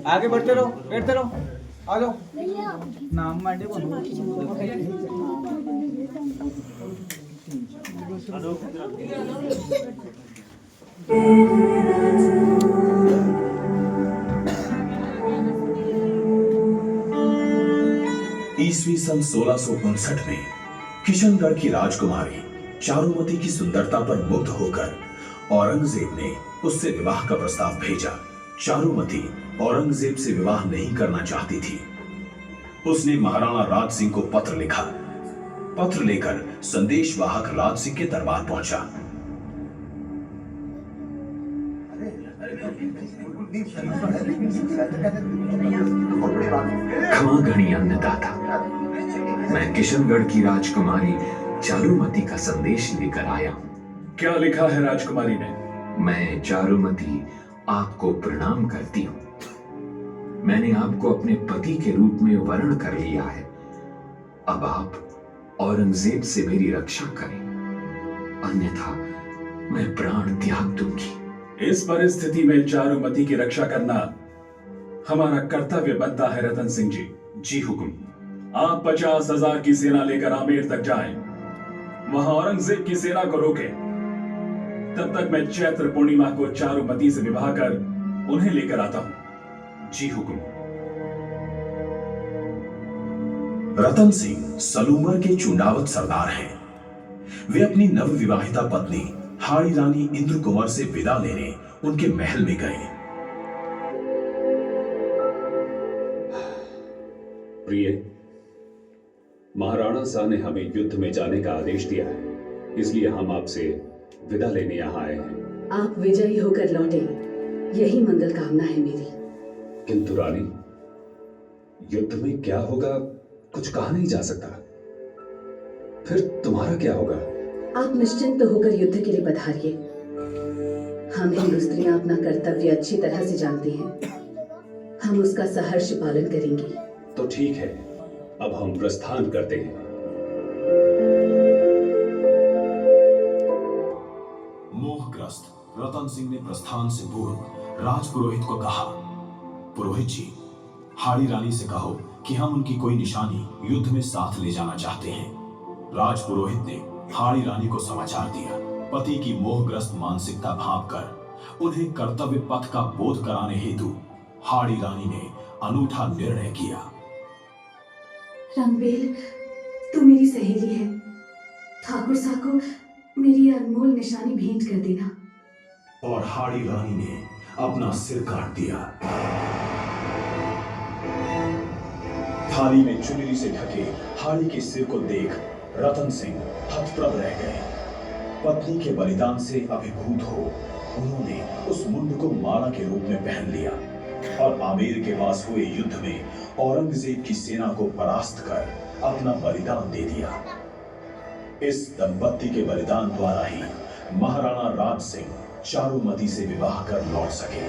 आगे बढ़ते रहो, बैठते रहो, आ जाओ। नाम मांडे बोलो। ईस्वी सन 1659 में किशनगढ़ की राजकुमारी चारुमती की सुंदरता पर मुग्ध होकर औरंगजेब ने उससे विवाह का प्रस्ताव भेजा। चारुमती औरंगजेब से विवाह नहीं करना चाहती थी। उसने महाराणा राज सिंह को पत्र लिखा। पत्र लेकर संदेशवाहक राज सिंह के दरबार पहुंचा। क्षमा घड़ी अन्नदाता, मैं किशनगढ़ की राजकुमारी चारुमती का संदेश लेकर आया हूँ। क्या लिखा है राजकुमारी ने? मैं चारुमती आपको प्रणाम करती हूँ। मैंने आपको अपने पति के रूप में वर्ण कर लिया है। अब आप औरंगजेब से मेरी रक्षा करें, अन्यथा मैं प्राण त्याग दूंगी। इस परिस्थिति में चारुमती की रक्षा करना हमारा कर्तव्य बनता है रतन सिंह जी। जी हुक्म। आप 50,000 की सेना लेकर आमेर तक जाएं, वहां औरंगजेब की सेना को रोकें। तब तक मैं चैत्र पूर्णिमा को चारुमती से विवाह कर उन्हें लेकर आता हूं। जी हुक्म। रतन सिंह सलूमर के चुंडावत सरदार हैं। वे अपनी नवविवाहिता पत्नी हाड़ी रानी इंद्र कुंवर से विदा लेने उनके महल में गए। प्रिय, महाराणा शाह ने हमें युद्ध में जाने का आदेश दिया है, इसलिए हम आपसे विदा लेने यहाँ आए हैं। आप विजयी होकर लौटे, यही मंगल कामना है मेरी। किंतु रानी, युद्ध में क्या होगा कुछ कहा नहीं जा सकता। फिर तुम्हारा क्या होगा? आप निश्चिंत होकर युद्ध के लिए पधारिए। हम हिंदू स्त्रियां अपना कर्तव्य अच्छी तरह से जानती हैं। हम उसका सहर्ष पालन करेंगे। तो ठीक है, अब हम प्रस्थान करते हैं। मोहग्रस्त रतन सिंह ने प्रस्थान से पूर्व राजपुरोहित को कहा, पुरोहित जी, हाड़ी रानी से कहो कि हम उनकी कोई निशानी युद्ध में साथ ले जाना चाहते हैं। राजपुरोहित ने हाड़ी रानी को समाचार दिया। पति की मोहग्रस्त मानसिकता भांपकर उन्हें कर्तव्य पथ का बोध कराने हेतु हाड़ी रानी ने अनूठा निर्णय किया। रंगबेल, तू मेरी सहेली है। ठाकुर साहब को मेरी अनमोल निशानी भेंट कर देना। और हाड़ी रानी ने अपना सिर काट दिया। थाली में चुनरी से ढके हाड़ी के सिर को देख रतन सिंह हतप्रभ रह गए। पत्नी के बलिदान से अभिभूत हो उन्होंने उस मुंड को माला के रूप में पहन लिया और आमेर के पास हुए युद्ध में औरंगजेब की सेना को परास्त कर अपना बलिदान दे दिया। इस दंपत्ति के बलिदान द्वारा ही महाराणा राज सिंह चारुमती से विवाह कर लौट सके।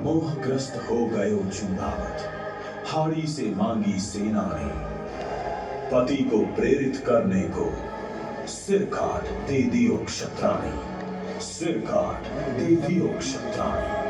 मोहग्रस्त हो गए चुंडावत, हाड़ी से मांगी सेना ने, पति को प्रेरित करने को सिर काट दे दियो क्षत्राणी, सिर काट दे दियो क्षत्राणी।